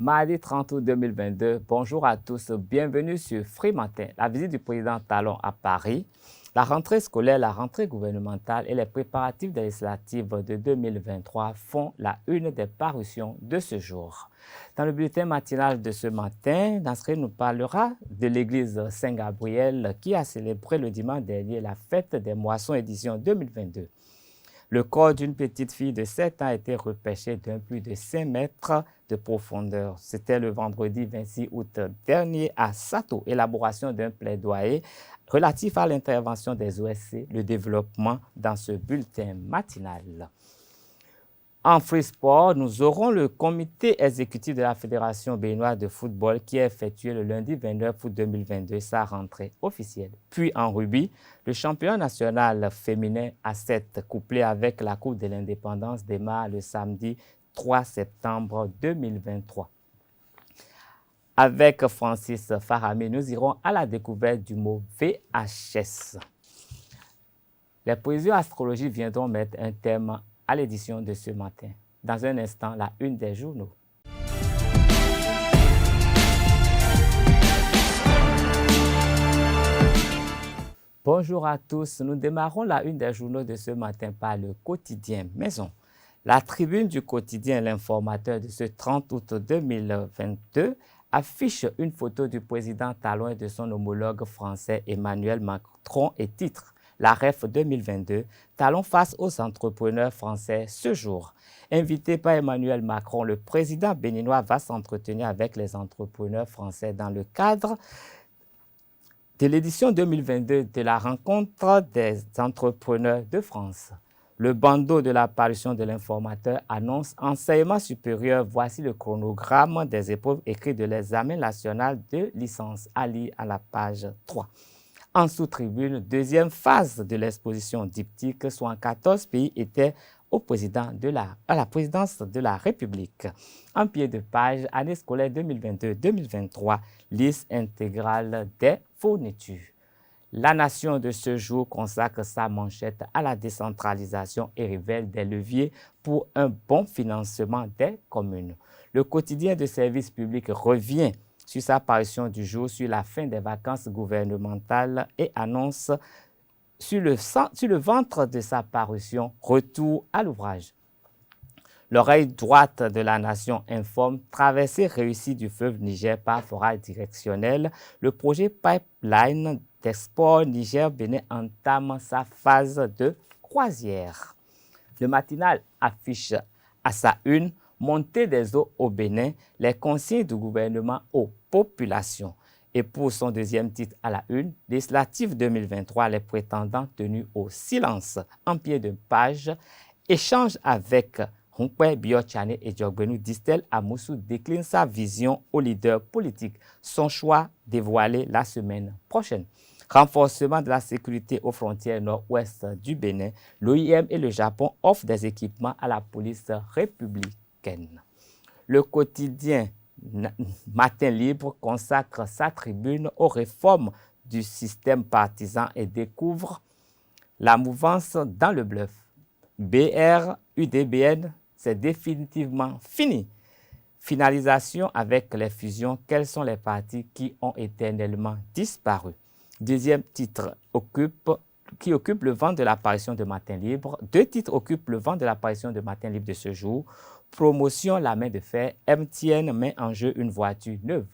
Mardi 30 août 2022, bonjour à tous, bienvenue sur Free Matin. La visite du président Talon à Paris, la rentrée scolaire, la rentrée gouvernementale et les préparatifs des législatives de 2023 font la une des parutions de ce jour. Dans le bulletin matinal de ce matin, Nasri nous parlera de l'église Saint-Gabriel qui a célébré le dimanche dernier la fête des moissons édition 2022. Le corps d'une petite fille de 7 ans a été repêché d'un plus de 5 mètres de profondeur. C'était le vendredi 26 août dernier à Sato, élaboration d'un plaidoyer relatif à l'intervention des OSC, le développement dans ce bulletin matinal. En free sport, nous aurons le comité exécutif de la Fédération béninoise de football qui a effectué le lundi 29 août 2022 sa rentrée officielle. Puis en rugby, le championnat national féminin à 7 couplé avec la Coupe de l'indépendance démarre le samedi 3 septembre 2023. Avec Francis Farami, nous irons à la découverte du mot VHS. Les prévisions astrologiques viendront mettre un thème à l'édition de ce matin. Dans un instant, la une des journaux. Bonjour à tous, nous démarrons la une des journaux de ce matin par le quotidien Maison. La tribune du quotidien L'Informateur de ce 30 août 2022 affiche une photo du président Talon et de son homologue français Emmanuel Macron et titre la REF 2022, Talon face aux entrepreneurs français ce jour. Invité par Emmanuel Macron, le président béninois va s'entretenir avec les entrepreneurs français dans le cadre de l'édition 2022 de la rencontre des entrepreneurs de France. Le bandeau de la parution de l'Informateur annonce enseignement supérieur. Voici le chronogramme des épreuves écrites de l'examen national de licence à lire à la page 3. En sous-tribune, deuxième phase de l'exposition diptyque, soit 14 pays étaient à la présidence de la République. En pied de page, année scolaire 2022-2023, liste intégrale des fournitures. La Nation de ce jour consacre sa manchette à la décentralisation et révèle des leviers pour un bon financement des communes. Le quotidien de service public revient sur sa parution du jour sur la fin des vacances gouvernementales et annonce sur le ventre de sa parution retour à l'ouvrage. L'oreille droite de la Nation informe traversée réussie du fleuve Niger par forage directionnel. Le projet Pipeline d'export Niger-Bénin entame sa phase de croisière. Le matinal affiche à sa une montée des eaux au Bénin, les consignes du gouvernement aux populations. Et pour son deuxième titre à la une, législative 2023, les prétendants tenus au silence. En pied de page, échange avec Hunkwe Biochane et Diogbenu, Distel Amoussou décline sa vision aux leaders politiques. Son choix dévoilé la semaine prochaine. Renforcement de la sécurité aux frontières nord-ouest du Bénin, l'OIM et le Japon offrent des équipements à la police républicaine. Le quotidien Matin Libre consacre sa tribune aux réformes du système partisan et découvre la mouvance dans le bluff. BR, UDBN, c'est définitivement fini. Finalisation avec les fusions, quels sont les partis qui ont éternellement disparu? Deuxième titre qui occupe le vent de l'apparition de Matin Libre. Deux titres occupent le vent de l'apparition de Matin Libre de ce jour. Promotion la main de fer, MTN met en jeu une voiture neuve.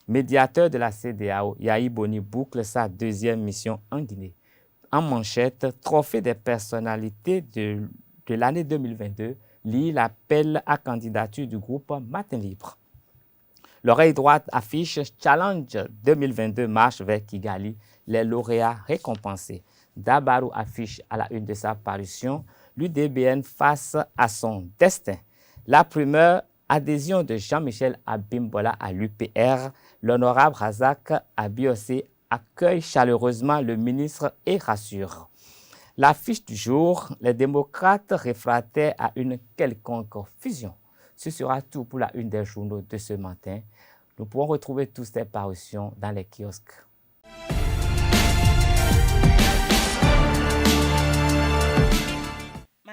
Médiateur de la CEDEAO, Yahi Boni boucle sa deuxième mission en Guinée. En manchette, trophée des personnalités de l'année 2022, lit l'appel à candidature du groupe Matin Libre. L'oreille droite affiche Challenge 2022 marche vers Kigali, les lauréats récompensés. Dabarou affiche à la une de sa parution l'UDBN face à son destin. La primeur, adhésion de Jean-Michel Abimbola à l'UPR, l'honorable Razak Abiosé accueille chaleureusement le ministre et rassure. L'affiche du jour, les démocrates réfractaires à une quelconque fusion. Ce sera tout pour la une des journaux de ce matin. Nous pourrons retrouver toutes ces parutions dans les kiosques.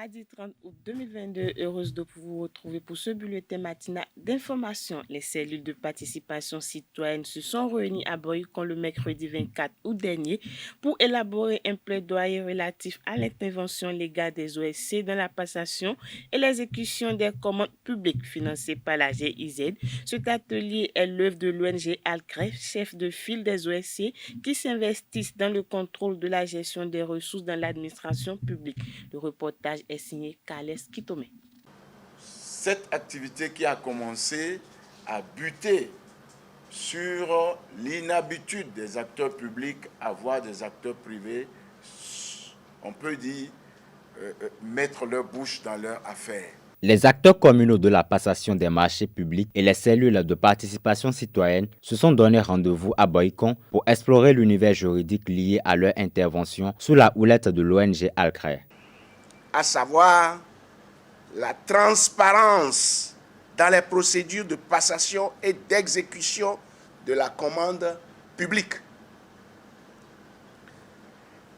Mardi mercredi 30 août 2022, heureuse de vous retrouver pour ce bulletin matinal d'information. Les cellules de participation citoyenne se sont réunies à Boycon le mercredi 24 août dernier pour élaborer un plaidoyer relatif à l'intervention légale des OSC dans la passation et l'exécution des commandes publiques financées par la GIZ. Cet atelier est l'œuvre de l'ONG Alcref, chef de file des OSC qui s'investissent dans le contrôle de la gestion des ressources dans l'administration publique. Le reportage est signé Kales Kitome. Cette activité qui a commencé a buté sur l'inhabitude des acteurs publics à voir des acteurs privés, on peut dire, mettre leur bouche dans leurs affaires. Les acteurs communaux de la passation des marchés publics et les cellules de participation citoyenne se sont donné rendez-vous à Boycon pour explorer l'univers juridique lié à leur intervention sous la houlette de l'ONG Alcref. À savoir la transparence dans les procédures de passation et d'exécution de la commande publique.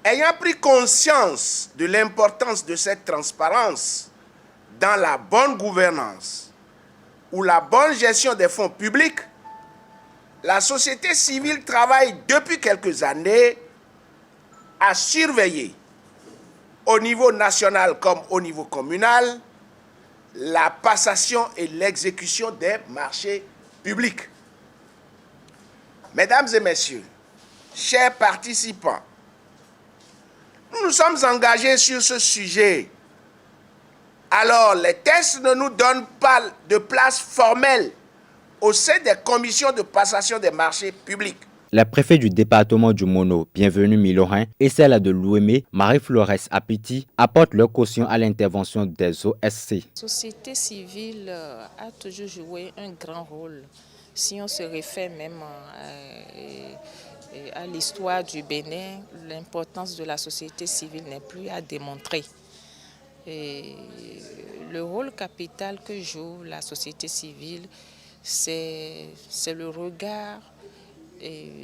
Ayant pris conscience de l'importance de cette transparence dans la bonne gouvernance ou la bonne gestion des fonds publics, la société civile travaille depuis quelques années à surveiller au niveau national comme au niveau communal la passation et l'exécution des marchés publics. Mesdames et messieurs, chers participants, nous nous sommes engagés sur ce sujet. Alors, les textes ne nous donnent pas de place formelle au sein des commissions de passation des marchés publics. Les préfets du département du Mono, Bienvenue Milorin, et celle de l'Ouémé, Marie-Florès Apiti, apportent leur caution à l'intervention des OSC. La société civile a toujours joué un grand rôle. Si on se réfère même à l'histoire du Bénin, l'importance de la société civile n'est plus à démontrer. Et le rôle capital que joue la société civile, c'est le regard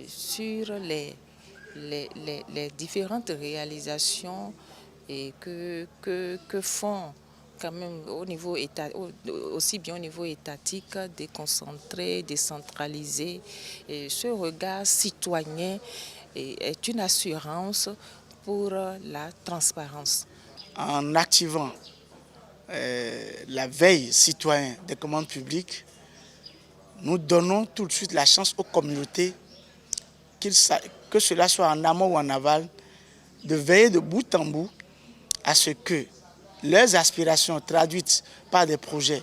sur les différentes réalisations que font quand même au niveau aussi bien au niveau étatique, déconcentré, décentralisé. Et ce regard citoyen est une assurance pour la transparence. En activant la veille citoyenne des commandes publiques, nous donnons tout de suite la chance aux communautés, que cela soit en amont ou en aval, de veiller de bout en bout à ce que leurs aspirations traduites par des projets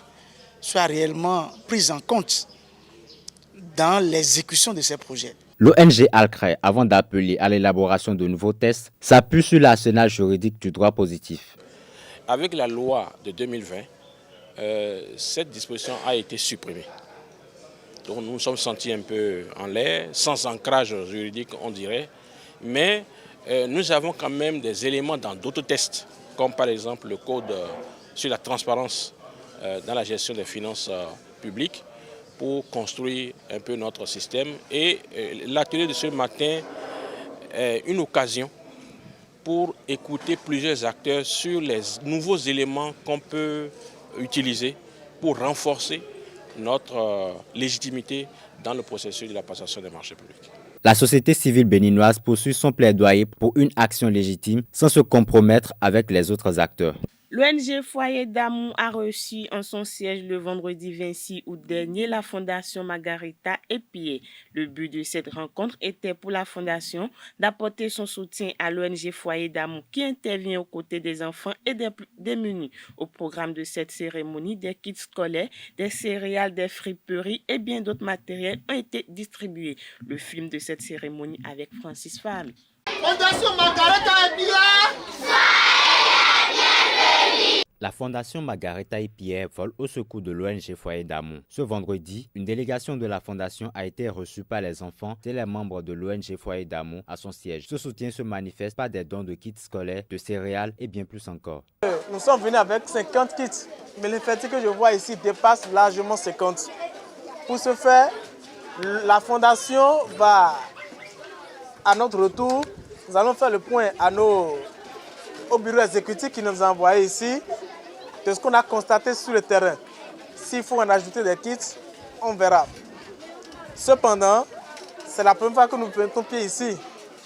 soient réellement prises en compte dans l'exécution de ces projets. L'ONG Alcref, avant d'appeler à l'élaboration de nouveaux tests, s'appuie sur l'arsenal juridique du droit positif. Avec la loi de 2020, cette disposition a été supprimée. Donc nous nous sommes sentis un peu en l'air, sans ancrage juridique on dirait, mais nous avons quand même des éléments dans d'autres tests, comme par exemple le code sur la transparence dans la gestion des finances publiques, pour construire un peu notre système. Et l'atelier de ce matin est une occasion pour écouter plusieurs acteurs sur les nouveaux éléments qu'on peut utiliser pour renforcer notre légitimité dans le processus de la passation des marchés publics. La société civile béninoise poursuit son plaidoyer pour une action légitime sans se compromettre avec les autres acteurs. L'ONG Foyer d'amour a reçu en son siège le vendredi 26 août dernier la Fondation Margarita Epié. Le but de cette rencontre était pour la Fondation d'apporter son soutien à l'ONG Foyer d'amour qui intervient aux côtés des enfants et des plus démunis. Au programme de cette cérémonie, des kits scolaires, des céréales, des friperies et bien d'autres matériels ont été distribués. Le film de cette cérémonie avec Francis Fahmy. Fondation Margarita Epié. La Fondation Margarita Pierre vole au secours de l'ONG Foyer d'amour. Ce vendredi, une délégation de la Fondation a été reçue par les enfants et les membres de l'ONG Foyer d'amour à son siège. Ce soutien se manifeste par des dons de kits scolaires, de céréales et bien plus encore. Nous sommes venus avec 50 kits, mais l'effectif que je vois ici dépasse largement 50. Pour ce faire, la Fondation va, à notre retour, nous allons faire le point au bureau exécutif qui nous a envoyé ici de ce qu'on a constaté sur le terrain. S'il faut en ajouter des kits, on verra. Cependant, c'est la première fois que nous mettons pied ici.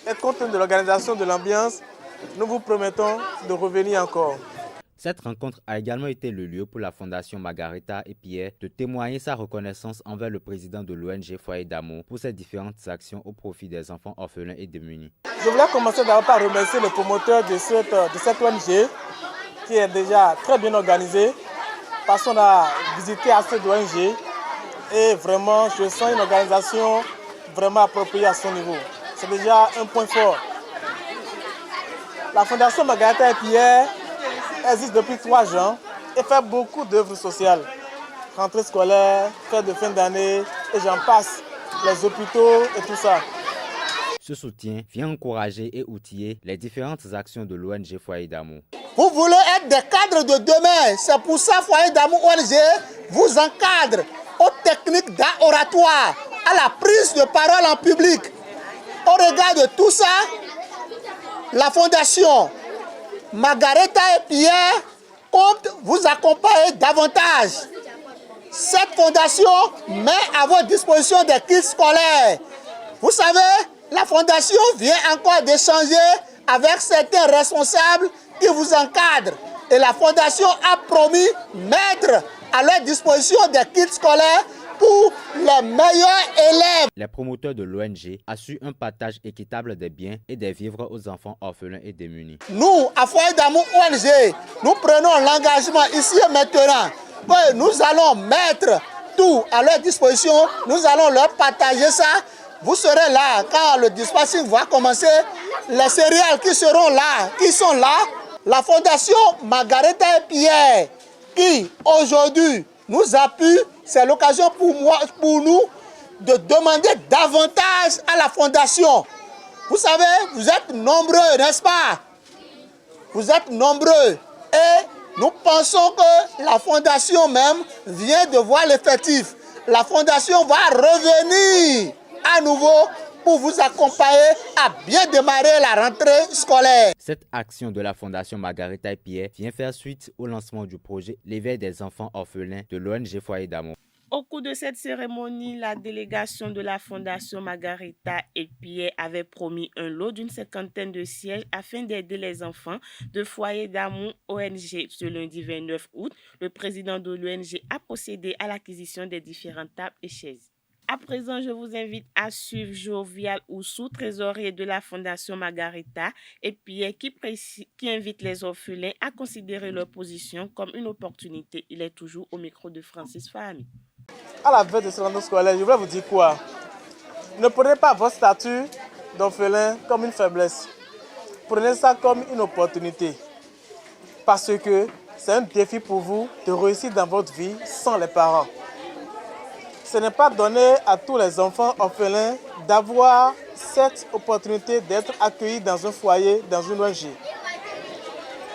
Et compte tenu de l'organisation de l'ambiance, nous vous promettons de revenir encore. Cette rencontre a également été le lieu pour la Fondation Margarita et Pierre de témoigner sa reconnaissance envers le président de l'ONG Foyer d'amour pour ses différentes actions au profit des enfants orphelins et démunis. Je voulais commencer d'abord par remercier le promoteur de cette ONG qui est déjà très bien organisée parce qu'on a visité assez d'ONG et vraiment je sens une organisation vraiment appropriée à son niveau. C'est déjà un point fort. La Fondation Margarita et Pierre existe depuis 3 ans et fait beaucoup d'œuvres sociales. Rentrée scolaire, fête de fin d'année et j'en passe. Les hôpitaux et tout ça. Ce soutien vient encourager et outiller les différentes actions de l'ONG Foyer d'amour. Vous voulez être des cadres de demain. C'est pour ça Foyer d'amour ONG vous encadre aux techniques d'oratoire, à la prise de parole en public. Au regard de tout ça, la Fondation Margarita et Pierre compte vous accompagner davantage. Cette fondation met à votre disposition des kits scolaires. Vous savez, la fondation vient encore d'échanger avec certains responsables qui vous encadrent. Et la fondation a promis mettre à leur disposition des kits scolaires pour les meilleurs élèves. Les promoteurs de l'ONG assurent un partage équitable des biens et des vivres aux enfants orphelins et démunis. Nous, à Foyer d'amour ONG, nous prenons l'engagement ici et maintenant que nous allons mettre tout à leur disposition. Nous allons leur partager ça. Vous serez là quand le dispatching va commencer. Les céréales qui seront là, qui sont là, la Fondation Margarita et Pierre qui aujourd'hui nous appuie. C'est l'occasion pour nous de demander davantage à la Fondation. Vous savez, vous êtes nombreux, n'est-ce pas? Vous êtes nombreux. Et nous pensons que la Fondation même vient de voir l'effectif. La Fondation va revenir à nouveau pour vous accompagner à bien démarrer la rentrée scolaire. Cette action de la Fondation Margarita et Pierre vient faire suite au lancement du projet L'éveil des enfants orphelins de l'ONG Foyer d'amour. Au cours de cette cérémonie, la délégation de la Fondation Margarita et Pierre avait promis un lot d'une 50aine de sièges afin d'aider les enfants de Foyer d'amour ONG. Ce lundi 29 août, le président de l'ONG a procédé à l'acquisition des différentes tables et chaises. À présent, je vous invite à suivre Jovial Oussou, trésorier de la Fondation Margarita et Pierre, qui invite les orphelins à considérer leur position comme une opportunité. Il est toujours au micro de Francis Fahmi. À la veille de ce rentrée scolaire, je voulais vous dire quoi? Ne prenez pas votre statut d'orphelin comme une faiblesse. Prenez ça comme une opportunité. Parce que c'est un défi pour vous de réussir dans votre vie sans les parents. Ce n'est pas donné à tous les enfants orphelins d'avoir cette opportunité d'être accueillis dans un foyer, dans une ONG.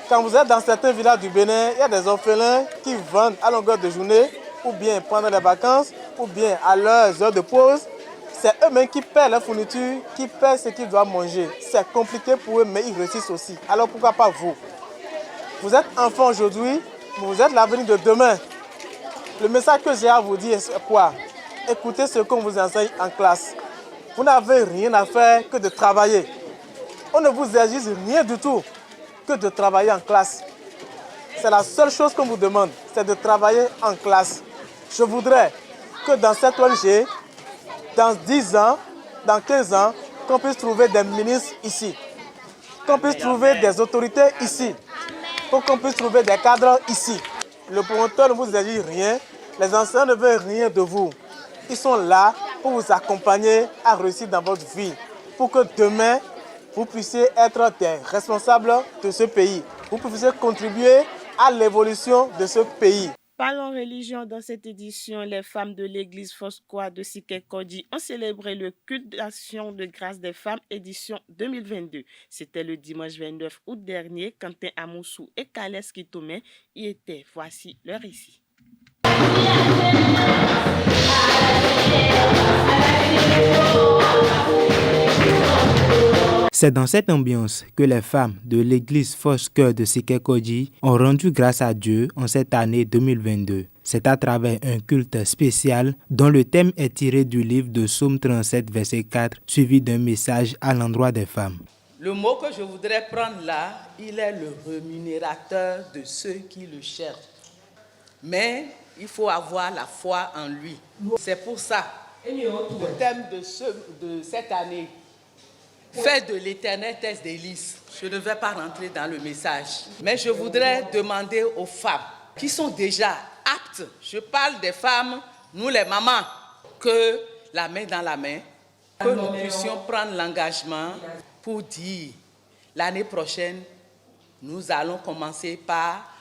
Quand vous êtes dans certains villages du Bénin, il y a des orphelins qui vendent à longueur de journée, ou bien pendant les vacances, ou bien à leurs heures de pause. C'est eux-mêmes qui paient la fourniture, qui paient ce qu'ils doivent manger. C'est compliqué pour eux, mais ils réussissent aussi. Alors pourquoi pas vous? Vous êtes enfant aujourd'hui, vous êtes l'avenir de demain. Le message que j'ai à vous dire, c'est quoi? Écoutez ce qu'on vous enseigne en classe. Vous n'avez rien à faire que de travailler. On ne vous exige rien du tout que de travailler en classe. C'est la seule chose qu'on vous demande, c'est de travailler en classe. Je voudrais que dans cette ONG, dans 10 ans, dans 15 ans, qu'on puisse trouver des ministres ici, qu'on puisse trouver des autorités ici, pour qu'on puisse trouver des cadres ici. Le promoteur ne vous exige rien, les enseignants ne veulent rien de vous. Ils sont là pour vous accompagner à réussir dans votre vie, pour que demain, vous puissiez être des responsables de ce pays. Vous puissiez contribuer à l'évolution de ce pays. Parlons religion. Dans cette édition, les femmes de l'église Fosquois de Sikekodi ont célébré le culte d'action de grâce des femmes édition 2022. C'était le dimanche 29 août dernier. Quentin Amoussou et Kales Kitome y étaient. Voici leur récit. C'est dans cette ambiance que les femmes de l'église Fausse-Cœur de Sikekodi ont rendu grâce à Dieu en cette année 2022. C'est à travers un culte spécial dont le thème est tiré du livre de Psaume 37, verset 4, suivi d'un message à l'endroit des femmes. Le mot que je voudrais prendre là, il est le rémunérateur de ceux qui le cherchent. Mais il faut avoir la foi en lui. C'est pour ça, le thème de cette année, fait de l'éternel test délice. Je ne vais pas rentrer dans le message, mais je voudrais demander aux femmes qui sont déjà aptes, je parle des femmes, nous les mamans, que la main dans la main, que nous puissions prendre l'engagement pour dire l'année prochaine, nous allons commencer par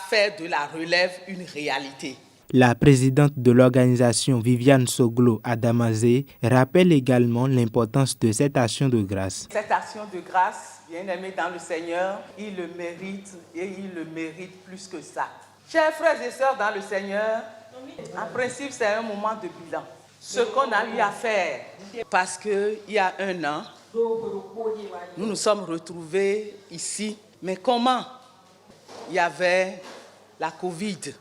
faire de la relève une réalité. La présidente de l'organisation, Viviane Soglo Adamazé, rappelle également l'importance de cette action de grâce. Cette action de grâce, bien aimé dans le Seigneur, il le mérite et il le mérite plus que ça. Chers frères et sœurs dans le Seigneur, en principe, c'est un moment de bilan. Ce qu'on a eu à faire, parce qu'il y a un an, nous nous sommes retrouvés ici. Mais comment? Il y avait la Covid.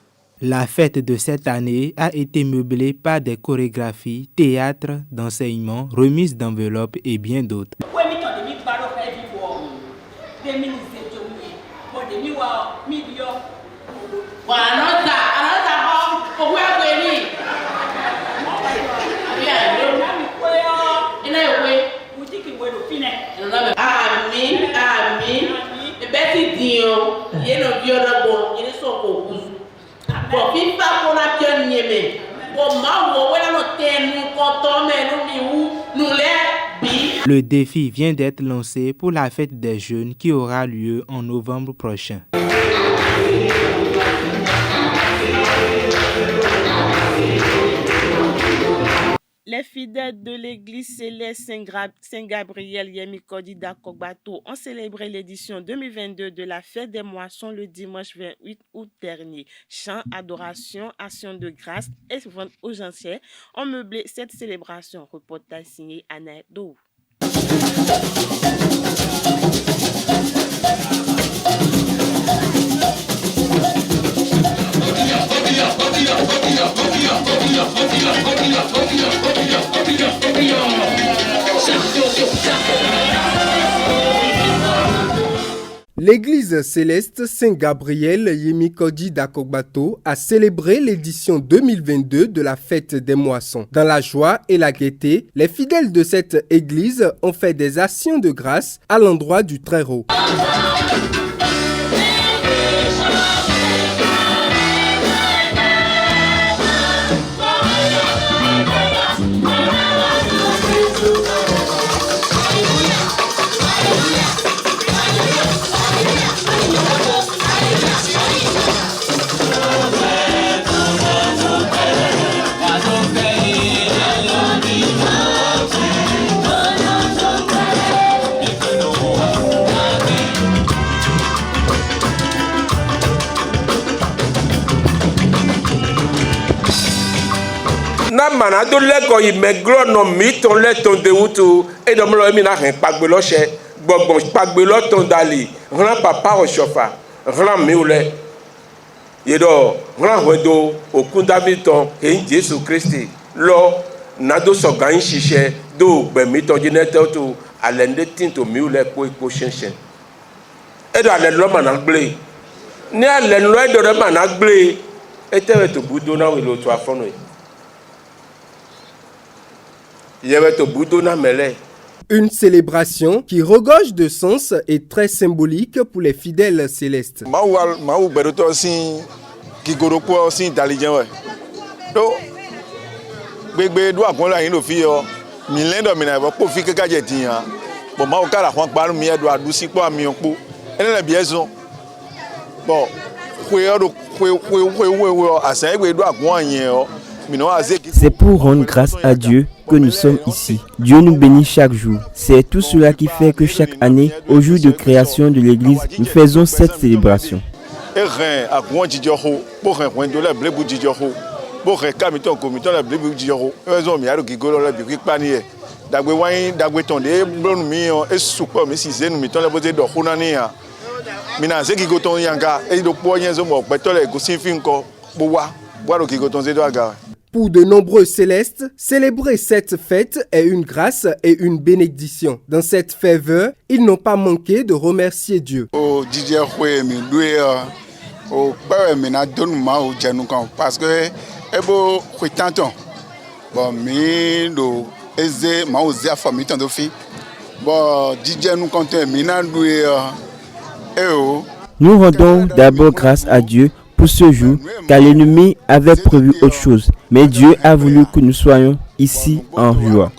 La fête de cette année a été meublée par des chorégraphies, théâtre, d'enseignement, remise d'enveloppes et bien d'autres. Le défi vient d'être lancé pour la fête des jeunes qui aura lieu en novembre prochain. Les fidèles de l'église céleste Saint-Gabriel Yemikodi d'Akogbato ont célébré l'édition 2022 de la fête des moissons le dimanche 28 août dernier. Chants, adoration, action de grâce et vente aux enchères ont meublé cette célébration. Reportage signé Anna Dou. L'église céleste Saint-Gabriel Yemikodi d'Akogbato a célébré l'édition 2022 de la fête des moissons. Dans la joie et la gaieté, les fidèles de cette église ont fait des actions de grâce à l'endroit du Très-Haut. Na mana do lego imeglo no mi ton le ton de wutu e do mlo mi na hen pagbe lo se gbogbon pagbe lo ton dali ran papa o sofa ran mi ule yedo ran wedo okun David ton e Jesu Christi lo na do so gan sise do gbe mi ton jinete to alende tin to mi ule po shensen e do ale lo mana gble ni ale lo e do re mana gble e tewe to budo na we lo to afono Une célébration qui regorge de sens et très symbolique pour les fidèles célestes. C'est pour rendre grâce à Dieu que nous sommes ici. Dieu nous bénit chaque jour. C'est tout cela qui fait que chaque année, au jour de création de l'Église, nous faisons cette célébration. dagbe wani dagbe tonde blonu mi e supo mi si zenu mi ton le bote do khunani ya mina ze ki goton yanga e do po yen zo mo pe to le go sin fin ko bo wa do ki goton ze do aga. Pour de nombreux célestes, célébrer cette fête est une grâce et une bénédiction. Dans cette faveur, ils n'ont pas manqué de remercier Dieu. Parce que nous rendons d'abord grâce à Dieu pour ce jour, car l'ennemi avait prévu autre chose. Mais Dieu a voulu que nous soyons ici en joie.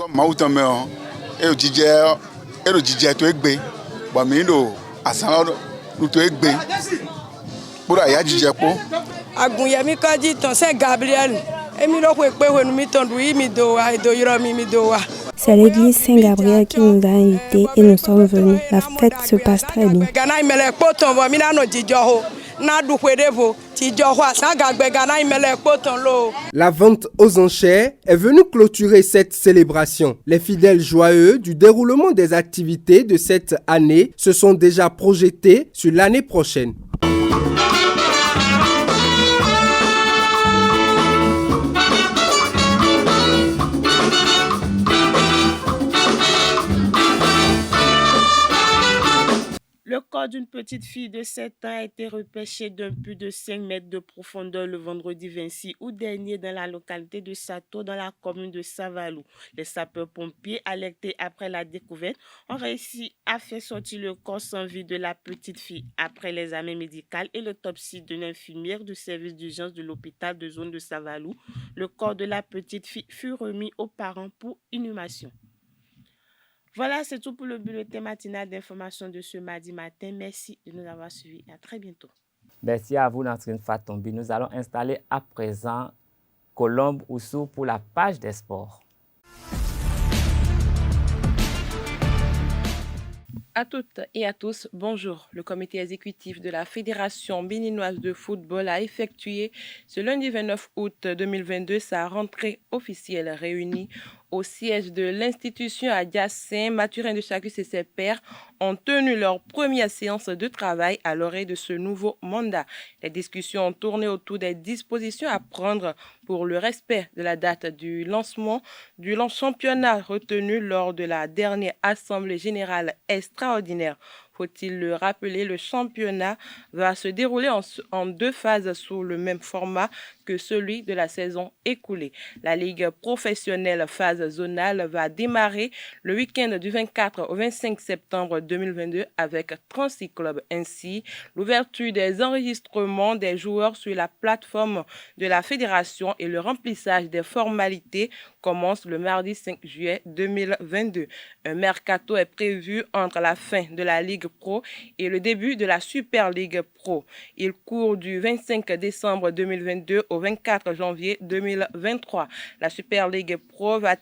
C'est l'église Saint-Gabriel qui nous a invités et nous sommes venus. La fête se passe très bien. La vente aux enchères est venue clôturer cette célébration. Les fidèles joyeux du déroulement des activités de cette année se sont déjà projetés sur l'année prochaine. Le corps d'une petite fille de 7 ans a été repêché d'un puits de 5 mètres de profondeur le vendredi 26 août dernier dans la localité de Sato, dans la commune de Savalou. Les sapeurs-pompiers, alertés après la découverte, ont réussi à faire sortir le corps sans vie de la petite fille. Après l'examen médical et l'autopsie d'une infirmière du service d'urgence de l'hôpital de zone de Savalou, le corps de la petite fille fut remis aux parents pour inhumation. Voilà, c'est tout pour le bulletin matinal d'information de ce mardi matin. Merci de nous avoir suivis. À très bientôt. Merci à vous, Nantrine Fatombi. Nous allons installer à présent Colombe Oussou pour la page des sports. À toutes et à tous, bonjour. Le comité exécutif de la Fédération béninoise de football a effectué ce lundi 29 août 2022 sa rentrée officielle réunie au siège de l'institution à Diassin. Mathurin de Chacus et ses pairs ont tenu leur première séance de travail à l'orée de ce nouveau mandat. Les discussions ont tourné autour des dispositions à prendre pour le respect de la date du lancement du championnat retenu lors de la dernière assemblée générale extraordinaire. Faut-il le rappeler, le championnat va se dérouler en 2 phases sous le même format que celui de la saison écoulée. La Ligue professionnelle phase zonale va démarrer le week-end du 24 au 25 septembre 2022 avec 36 clubs. Ainsi, l'ouverture des enregistrements des joueurs sur la plateforme de la fédération et le remplissage des formalités commence le mardi 5 juillet 2022. Un mercato est prévu entre la fin de la Ligue Pro et le début de la Super Ligue Pro. Il court du 25 décembre 2022 au 24 janvier 2023. La Super Ligue Pro va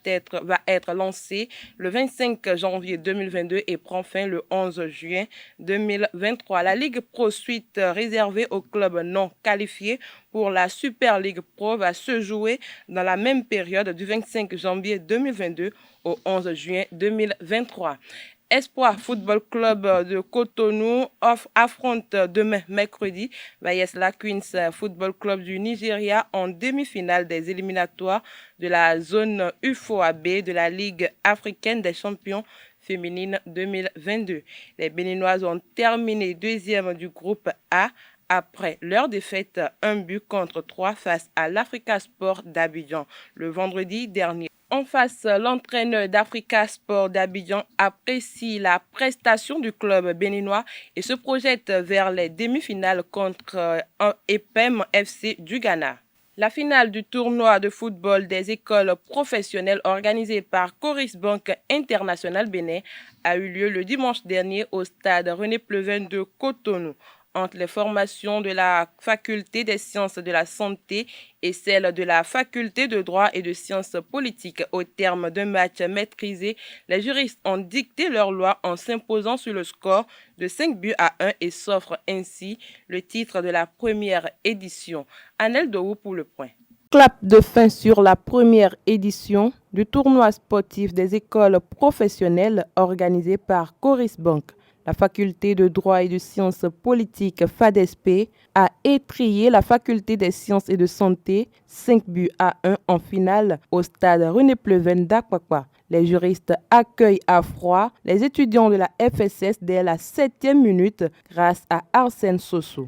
être lancée le 25 janvier 2022 et prend fin le 11 juin 2023. La Ligue Pro suite réservée aux clubs non qualifiés pour la Super Ligue Pro va se jouer dans la même période du 25 janvier 2022 au 11 juin 2023. Espoir Football Club de Cotonou affronte demain mercredi Bayesla Queens Football Club du Nigeria en demi-finale des éliminatoires de la zone UFOAB de la Ligue africaine des champions féminines 2022. Les Béninoises ont terminé 2e du groupe A après leur défaite 1-3 face à l'Africa Sport d'Abidjan le vendredi dernier. En face, l'entraîneur d'Africa Sport d'Abidjan apprécie la prestation du club béninois et se projette vers les demi-finales contre EPEM FC du Ghana. La finale du tournoi de football des écoles professionnelles organisé par Coris Bank International Bénin a eu lieu le dimanche dernier au stade René Pleven de Cotonou. Entre les formations de la faculté des sciences de la santé et celle de la faculté de droit et de sciences politiques. Au terme d'un match maîtrisé, les juristes ont dicté leur loi en s'imposant sur le score de 5-1 et s'offrent ainsi le titre de la première édition. Anel Dohou pour le point. Clap de fin sur la première édition du tournoi sportif des écoles professionnelles organisé par Coris Bank. La faculté de droit et de sciences politiques FADESP a étrillé la faculté des sciences et de santé 5 buts à 1 en finale au stade René Pleven d'Akwakwa. Les juristes accueillent à froid les étudiants de la FSS dès la 7e minute grâce à Arsène Soso.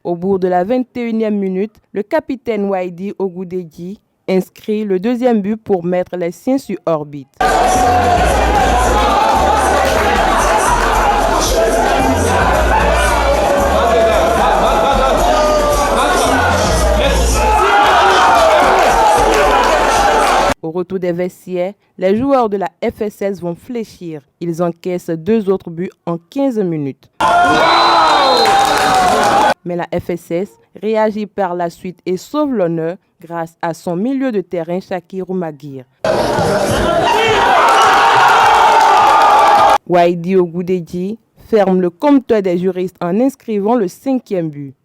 Au bout de la 21e minute, le capitaine Waidi Ogudedji inscrit le deuxième but pour mettre les siens sur orbite. Au retour des vestiaires, les joueurs de la FSS vont fléchir. Ils encaissent 2 autres buts en 15 minutes. Mais la FSS réagit par la suite et sauve l'honneur grâce à son milieu de terrain Shakirou Maguire. Waidi Ogudedji ferme le compteur des juristes en inscrivant le 5e but.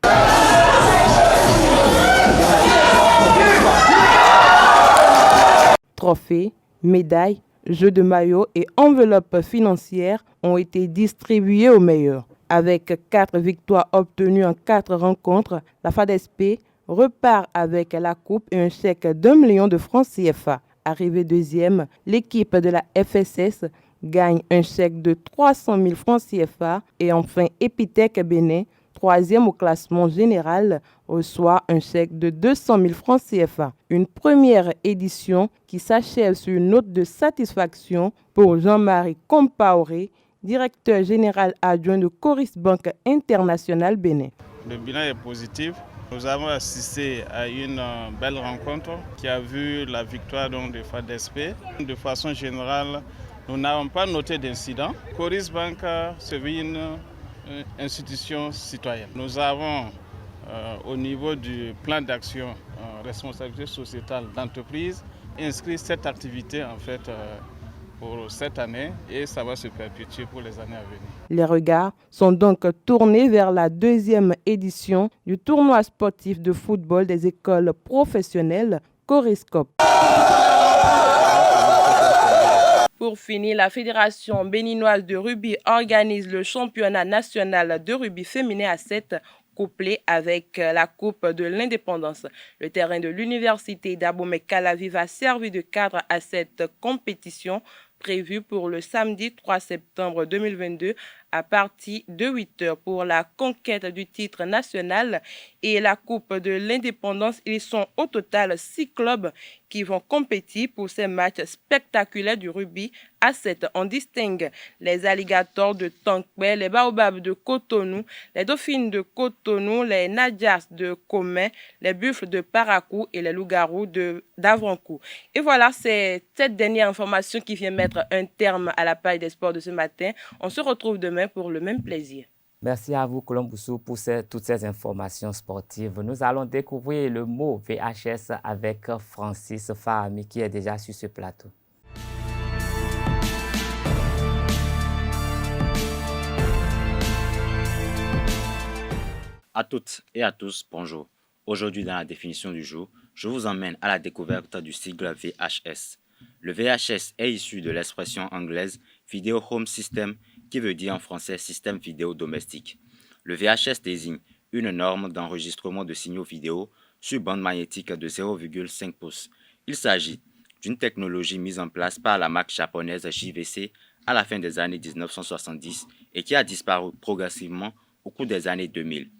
Trophées, médailles, jeux de maillot et enveloppes financières ont été distribués aux meilleurs. Avec 4 victoires obtenues en 4 rencontres, la FADESP repart avec la coupe et un chèque d'1 million de francs CFA. Arrivée deuxième, l'équipe de la FSS gagne un chèque de 300 000 francs CFA et enfin Epitech Bénin, troisième au classement général, reçoit un chèque de 200 000 francs CFA. Une première édition qui s'achève sur une note de satisfaction pour Jean-Marie Compaoré, directeur général adjoint de Coris Bank International Bénin. Le bilan est positif. Nous avons assisté à une belle rencontre qui a vu la victoire de FADESP. De façon générale, nous n'avons pas noté d'incident. Coris Bank se veut une institution citoyenne. Nous avons au niveau du plan d'action responsabilité sociétale d'entreprise inscrit cette activité en fait pour cette année et ça va se perpétuer pour les années à venir. Les regards sont donc tournés vers la 2e édition du tournoi sportif de football des écoles professionnelles Coriscope. Pour finir, la Fédération béninoise de rugby organise le championnat national de rugby féminin à 7 couplé avec la Coupe de l'Indépendance. Le terrain de l'université d'Abomey-Calavi va servir de cadre à cette compétition prévue pour le samedi 3 septembre 2022 à partir de 8h pour la conquête du titre national et la Coupe de l'Indépendance. Ils sont au total 6 clubs qui vont compétir pour ces matchs spectaculaires du rugby à 7. On distingue les alligators de Tankwe, les baobabs de Cotonou, les dauphines de Cotonou, les nadjas de Comé, les buffles de Parakou et les loups-garous d'Avrancourt. Et voilà, c'est cette dernière information qui vient mettre un terme à la page des sports de ce matin. On se retrouve demain pour le même plaisir. Merci à vous, Colomboussou, pour toutes ces informations sportives. Nous allons découvrir le mot VHS avec Francis Fahami qui est déjà sur ce plateau. À toutes et à tous, bonjour. Aujourd'hui, dans la définition du jour, je vous emmène à la découverte du sigle VHS. Le VHS est issu de l'expression anglaise Video Home System, qui veut dire en français système vidéo domestique. Le VHS désigne une norme d'enregistrement de signaux vidéo sur bande magnétique de 0,5 pouces. Il s'agit d'une technologie mise en place par la marque japonaise JVC à la fin des années 1970 et qui a disparu progressivement au cours des années 2000.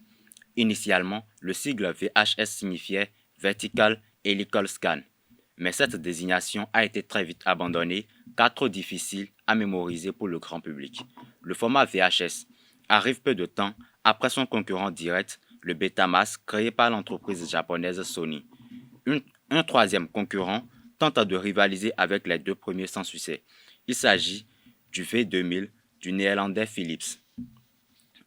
Initialement, le sigle VHS signifiait Vertical Helical Scan, mais cette désignation a été très vite abandonnée car trop difficile à mémoriser pour le grand public. Le format VHS arrive peu de temps après son concurrent direct, le Betamax, créé par l'entreprise japonaise Sony. Un troisième concurrent tente de rivaliser avec les 2 premiers sans succès. Il s'agit du V2000 du néerlandais Philips.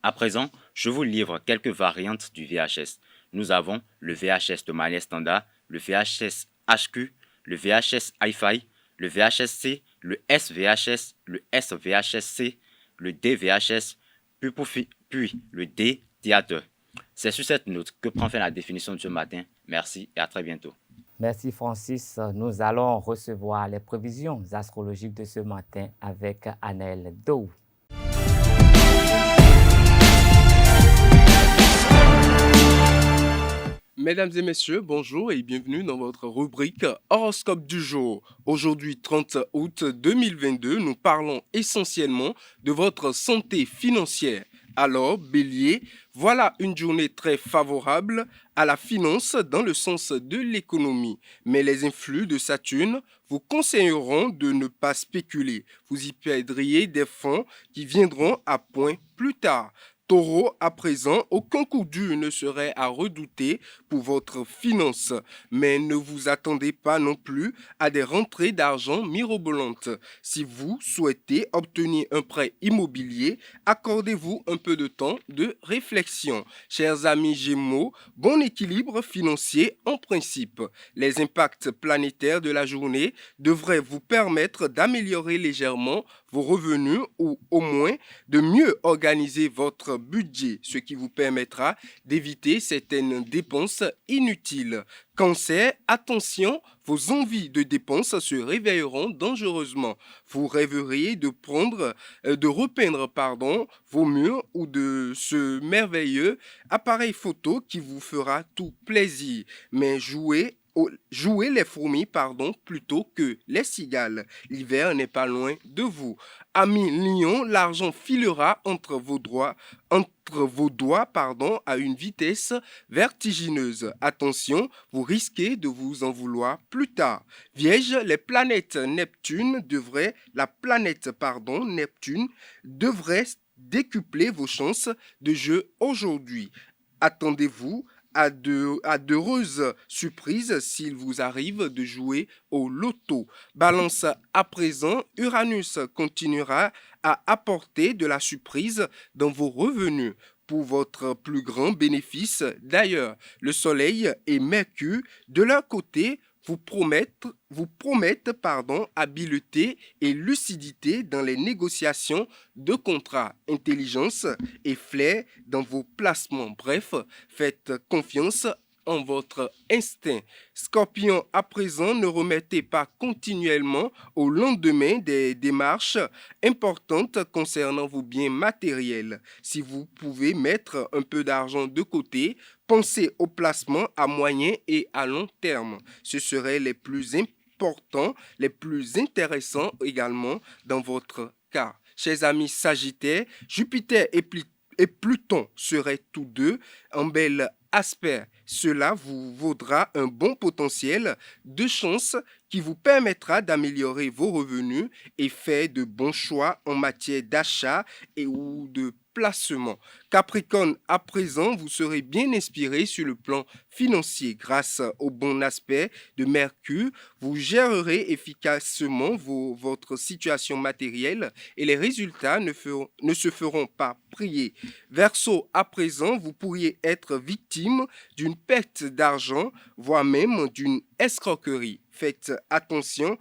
À présent, je vous livre quelques variantes du VHS. Nous avons le VHS de manière standard, le VHS HQ, le VHS Hi-Fi, le VHS-C, le SVHS, le SVHS-C, le DVHS, puis le D-Theater. C'est sur cette note que prend fin la définition de ce matin. Merci et à très bientôt. Merci Francis. Nous allons recevoir les prévisions astrologiques de ce matin avec Anaël Dou. Mesdames et messieurs, bonjour et bienvenue dans votre rubrique Horoscope du jour. Aujourd'hui, 30 août 2022, nous parlons essentiellement de votre santé financière. Alors, Bélier, voilà une journée très favorable à la finance dans le sens de l'économie. Mais les influx de Saturne vous conseilleront de ne pas spéculer. Vous y perdriez des fonds qui viendront à point plus tard. Taureau, à présent, aucun coup dur ne serait à redouter pour votre finance, mais ne vous attendez pas non plus à des rentrées d'argent mirobolantes. Si vous souhaitez obtenir un prêt immobilier, accordez-vous un peu de temps de réflexion. Chers amis Gémeaux, bon équilibre financier en principe. Les impacts planétaires de la journée devraient vous permettre d'améliorer légèrement vos revenus ou au moins de mieux organiser votre budget, ce qui vous permettra d'éviter certaines dépenses inutiles. Cancer, attention, vos envies de dépenses se réveilleront dangereusement. Vous rêveriez de repeindre vos murs ou de ce merveilleux appareil photo qui vous fera tout plaisir. Mais jouez les fourmis plutôt que les cigales. L'hiver n'est pas loin de vous. Amis Lion, l'argent filera entre vos doigts à une vitesse vertigineuse. Attention, vous risquez de vous en vouloir plus tard. Vierge, la planète Neptune devrait décupler vos chances de jeu aujourd'hui. Attendez-vous à d'heureuses surprises s'il vous arrive de jouer au loto. Balance, à présent, Uranus continuera à apporter de la surprise dans vos revenus. Pour votre plus grand bénéfice, d'ailleurs, le Soleil et Mercure, de leur côté, vous promettent habileté et lucidité dans les négociations de contrats, intelligence et flair dans vos placements. Bref, faites confiance en votre instinct. Scorpion, à présent, ne remettez pas continuellement au lendemain des démarches importantes concernant vos biens matériels. Si vous pouvez mettre un peu d'argent de côté, pensez au placement à moyen et à long terme. Ce serait les plus importants, les plus intéressants également dans votre cas. Chers amis Sagittaires, Jupiter et Pluton seraient tous deux en bel aspect. Cela vous vaudra un bon potentiel de chance qui vous permettra d'améliorer vos revenus et faire de bons choix en matière d'achat ou de placement. Capricorne, à présent, vous serez bien inspiré sur le plan financier. Grâce au bon aspect de Mercure, vous gérerez efficacement votre situation matérielle et les résultats ne se feront pas prier. Verseau, à présent, vous pourriez être victime d'une perte d'argent, voire même d'une escroquerie. Faites attention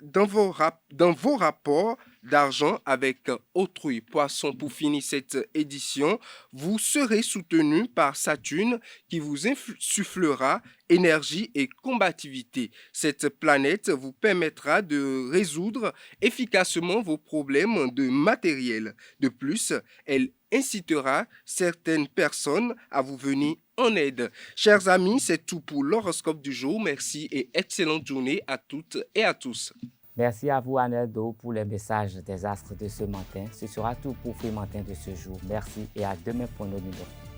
dans vos rapports d'argent avec autrui. Poisson, pour finir cette édition, vous serez soutenu par Saturne qui vous insufflera énergie et combativité. Cette planète vous permettra de résoudre efficacement vos problèmes de matériel. De plus, elle incitera certaines personnes à vous venir en aide. Chers amis, c'est tout pour l'horoscope du jour. Merci et excellente journée à toutes et à tous. Merci à vous, Aneldo, pour les messages des astres de ce matin. Ce sera tout pour Free Matin de ce jour. Merci et à demain pour nos numéros.